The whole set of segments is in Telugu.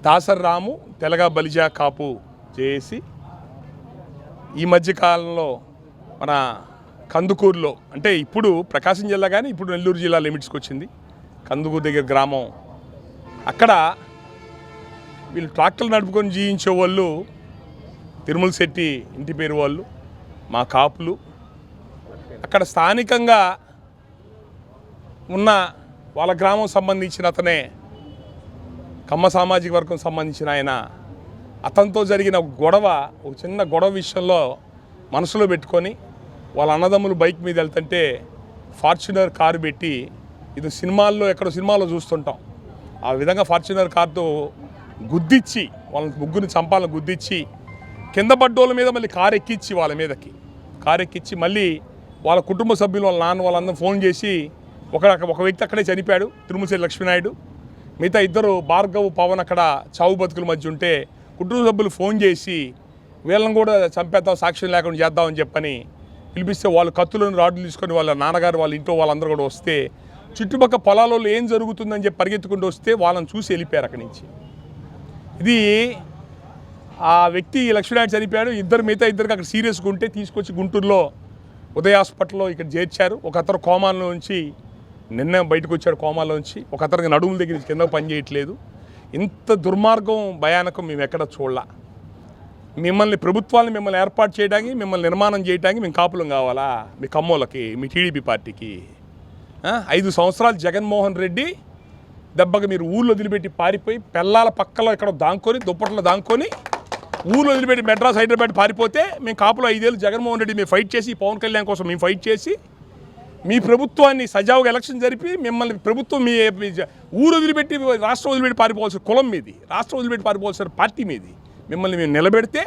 దాసరి రాము తెలగ బలిజా కాపు చేసి ఈ మధ్యకాలంలో మన కందుకూరులో, అంటే ఇప్పుడు ప్రకాశం జిల్లా కానీ ఇప్పుడు నెల్లూరు జిల్లా లిమిట్స్కి వచ్చింది, కందుకూరు దగ్గర గ్రామం. అక్కడ వీళ్ళు ట్రాక్టర్లు నడుపుకొని జీవించే వాళ్ళు తిరుమల శెట్టి ఇంటి పేరు వాళ్ళు, మా కాపులు. అక్కడ స్థానికంగా ఉన్న వాళ్ళ గ్రామం సంబంధించిన అతనే, కమ్మ సామాజిక వర్గం సంబంధించిన ఆయన, అతనితో జరిగిన గొడవ, ఒక చిన్న గొడవ విషయంలో మనసులో పెట్టుకొని వాళ్ళ అన్నదమ్ములు బైక్ మీద వెళ్తుంటే ఫార్చునర్ కారు పెట్టి, ఇది సినిమాల్లో ఎక్కడో సినిమాలో చూస్తుంటాం, ఆ విధంగా ఫార్చునర్ కారుతో గుద్దిచ్చి వాళ్ళని ముగ్గురిని చంపాలని గుద్దిచ్చి కింద పడ్డోళ్ళ మీద మళ్ళీ కారు ఎక్కించి వాళ్ళ మీదకి కారు ఎక్కించి మళ్ళీ వాళ్ళ కుటుంబ సభ్యులు వాళ్ళ నాన్న వాళ్ళందరూ ఫోన్ చేసి ఒక వ్యక్తి అక్కడే చనిపోయాడు, తిరుమలశెట్టి లక్ష్మీనాయుడు. మిగతా ఇద్దరు భార్గవ్ పవన్ అక్కడ చావు బతుకుల మధ్య ఉంటే కుటుంబ సభ్యులు ఫోన్ చేసి వీళ్ళని కూడా చంపేద్దాం, సాక్ష్యం లేకుండా చేద్దామని చెప్పని పిలిపిస్తే వాళ్ళు కత్తులను రాడ్లు తీసుకొని వాళ్ళ నాన్నగారు వాళ్ళ ఇంట్లో వాళ్ళందరూ కూడా వస్తే చుట్టుపక్కల పొలాలలో ఏం జరుగుతుందని చెప్పి పరిగెత్తుకుంటూ వస్తే వాళ్ళని చూసి వెళ్ళిపోయారు అక్కడి నుంచి. ఇది ఆ వ్యక్తి లక్ష్మీనాయుడు చనిపోయాడు, మిగతా ఇద్దరికి అక్కడ సీరియస్గా ఉంటే తీసుకొచ్చి గుంటూరులో ఉదయ హాస్పిటల్లో ఇక్కడ చేర్చారు. ఒక అతను కోమాలో నుంచి నిన్న బయటకు వచ్చాడు, కోమాలోంచి. ఒక అతనికి నడుముల దగ్గర కింద పని చేయట్లేదు. ఇంత దుర్మార్గం భయానకం మేము ఎక్కడ చూడాల. మిమ్మల్ని ప్రభుత్వాన్ని మిమ్మల్ని ఏర్పాటు చేయడానికి, మిమ్మల్ని నిర్మాణం చేయడానికి మేము కాపులం కావాలా? మీ కమ్మోళ్ళకి, మీ టీడీపీ పార్టీకి 5 సంవత్సరాలు జగన్మోహన్ రెడ్డి దెబ్బకి మీరు ఊళ్ళో వదిలిపెట్టి పారిపోయి పెళ్ళాల పక్కలో ఇక్కడ దాంకొని దుప్పట్లో దాంకొని ఊళ్ళో వదిలిపెట్టి మెడ్రాస్ హైదరాబాద్ పారిపోతే మేము కాపులో 5 ఏళ్ళు జగన్మోహన్ రెడ్డి మేము ఫైట్ చేసి, పవన్ కళ్యాణ్ కోసం మేము ఫైట్ చేసి మీ ప్రభుత్వాన్ని సజావుగా ఎలక్షన్ జరిపి మిమ్మల్ని ప్రభుత్వం మీ ఊరు వదిలిపెట్టి రాష్ట్రం వదిలిపెట్టి పారిపోవాల్సిన కులం మీది, రాష్ట్రం వదిలిపెట్టి పారిపోవాల్సిన పార్టీ మీది, మిమ్మల్ని మేము నిలబెడితే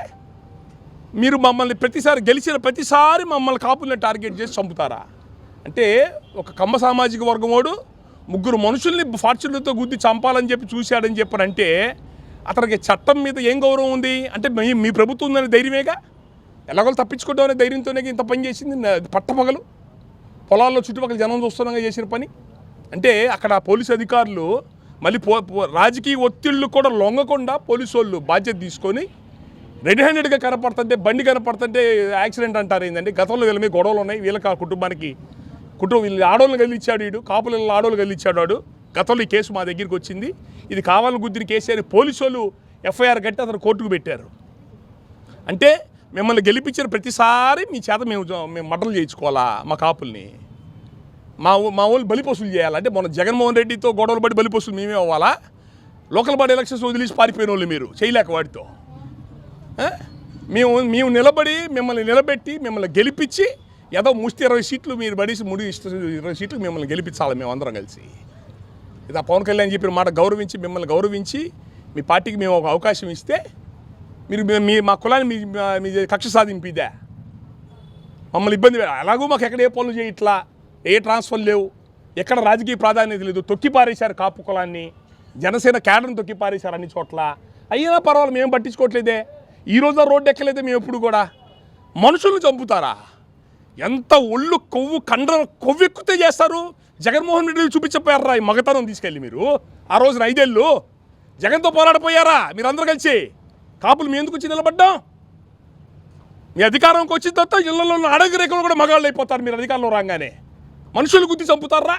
మీరు మమ్మల్ని గెలిచిన ప్రతిసారి మమ్మల్ని కాపుల్ని టార్గెట్ చేసి చంపుతారా? అంటే ఒక కమ్మ సామాజిక వర్గం వాడు 3 మనుషుల్ని ఫార్చునర్తో గుద్ది చంపాలని చెప్పి చూశాడని చెప్పనంటే అతనికి చట్టం మీద ఏం గౌరవం ఉంది? అంటే మీ ప్రభుత్వం ఉందనే ధైర్యమేగా, ఎలాగో తప్పించుకోవడం అనే ధైర్యంతోనే ఇంత పని చేసింది. పట్టపగలు పొలాల్లో చుట్టుపక్కల జనం చూస్తున్నాగా చేసిన పని. అంటే అక్కడ పోలీసు అధికారులు మళ్ళీ రాజకీయ ఒత్తిళ్ళు కూడా లొంగకుండా పోలీసు వాళ్ళు బాధ్యత తీసుకొని రెడ్ హ్యాండెడ్గా కనపడుతుంటే, బండి కనపడుతుంటే యాక్సిడెంట్ అంటారు ఏంటంటే. గతంలో వీళ్ళ మీద గొడవలు ఉన్నాయి, వీళ్ళకి ఆ కుటుంబానికి వీళ్ళు ఆడోళ్ళు గెలిచాడు, వీడు కాపుల ఆడోళ్ళు గెలిచాడు వాడు. గతంలో ఈ కేసు మా దగ్గరికి వచ్చింది, ఇది కావాలని గుద్దిన కేసు అని పోలీసు వాళ్ళు ఎఫ్ఐఆర్ కట్టి అతను కోర్టుకు పెట్టారు. అంటే మిమ్మల్ని గెలిపించిన ప్రతిసారి మీ చేత మేము మటలు చేయించుకోవాలా? మా కాపుల్ని మా వాళ్ళు బలిపశువులు చేయాలి. అంటే మన జగన్మోహన్ రెడ్డితో గొడవలు పడి బలిపశువులు మేమే అవ్వాలా? లోకల్ బాడీ ఎలక్షన్స్ వదిలేసి పారిపోయిన వాళ్ళు మీరు చేయలేక వాటితో మేము నిలబడి మిమ్మల్ని నిలబెట్టి మిమ్మల్ని గెలిపించి ఏదో ముష్టి 20 సీట్లు మీరు పడేసి 20 సీట్లు మిమ్మల్ని గెలిపించాలి మేము అందరం కలిసి. ఇది ఆ పవన్ కళ్యాణ్ చెప్పిన మాట గౌరవించి, మిమ్మల్ని గౌరవించి మీ పార్టీకి మేము ఒక అవకాశం ఇస్తే మీరు మా కులాన్ని మీ కక్ష సాధింపిదే మమ్మల్ని ఇబ్బంది. అలాగూ మాకు ఎక్కడ ఏ పనులు చేయట్లా, ఏ ట్రాన్స్ఫర్ లేవు, ఎక్కడ రాజకీయ ప్రాధాన్యత లేదు, తొక్కి పారేశారు కాపు కులాన్ని, జనసేన క్యాడర్ని తొక్కి పారేశారు అన్ని చోట్ల. అయినా పర్వాలేదు, మేము పట్టించుకోవట్లేదే. ఈరోజు రోడ్డు ఎక్కలేదే మేము ఎప్పుడు కూడా. మనుషులను చంపుతారా? ఎంత ఒళ్ళు కొవ్వు కొవ్వెక్కితే చేస్తారు. జగన్మోహన్ రెడ్డి చూపించపోయారా ఈ మగతనం తీసుకెళ్ళి? మీరు ఆ రోజున 5 ఏళ్ళు జగన్తో పోరాడిపోయారా మీరందరూ కలిసి? కాపులు మీ ఎందుకు వచ్చి నిలబడ్డాం? మీ అధికారంకి వచ్చిన తర్వాత ఇళ్లలో అడగ రేఖలు కూడా మగాళ్ళు అయిపోతారు మీరు అధికారంలో రాగానే. మనుషులు గుద్ది చంపుతారా?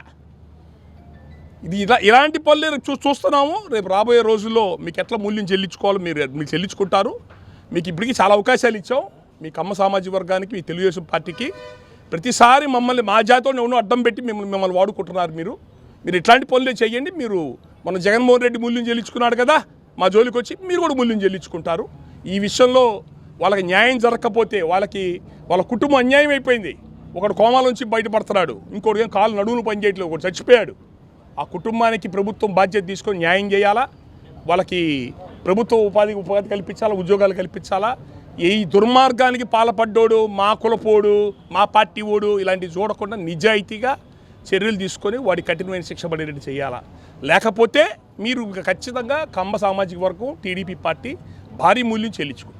ఇది ఇలాంటి పనులు చూస్తున్నాము. రేపు రాబోయే రోజుల్లో మీకు ఎట్లా మూల్యం చెల్లించుకోవాలో మీరు చెల్లించుకుంటారు. మీకు ఇప్పటికీ చాలా అవకాశాలు ఇచ్చాం. మీ కమ్మ సామాజిక వర్గానికి, మీ తెలుగుదేశం పార్టీకి ప్రతిసారి మమ్మల్ని మా జాతిలో ఉన్న అడ్డం పెట్టి మిమ్మల్ని వాడుకుంటున్నారు. మీరు ఇట్లాంటి పనులే చేయండి. మీరు మన జగన్మోహన్ రెడ్డి మూల్యం చెల్లించుకున్నాడు కదా, మా జోలికి వచ్చి మీరు కూడా మూల్యం చెల్లించుకుంటారు. ఈ విషయంలో వాళ్ళకి న్యాయం జరగకపోతే వాళ్ళ కుటుంబం అన్యాయం అయిపోయింది. ఒకడు కోమాలోంచి బయటపడుతున్నాడు, ఇంకోటి కాలు నడువులు పనిచేయట్లేదు, ఒకటి చచ్చిపోయాడు. ఆ కుటుంబానికి ప్రభుత్వం బాధ్యత తీసుకొని న్యాయం చేయాలా, వాళ్ళకి ప్రభుత్వం ఉపాధి కల్పించాలా, ఉద్యోగాలు కల్పించాలా. ఈ దుర్మార్గానికి పాల్పడ్డోడు మా కులపోడు, మా పార్టీ ఓడు ఇలాంటివి చూడకుండా నిజాయితీగా చర్యలు తీసుకొని వాడి కఠినమైన శిక్ష పడేటట్టు చేయాలా. లేకపోతే మీరు ఖచ్చితంగా కమ్మ సామాజిక వర్గం, టీడీపీ పార్టీ భారీ మూల్యం చెల్లించుకుంటారు.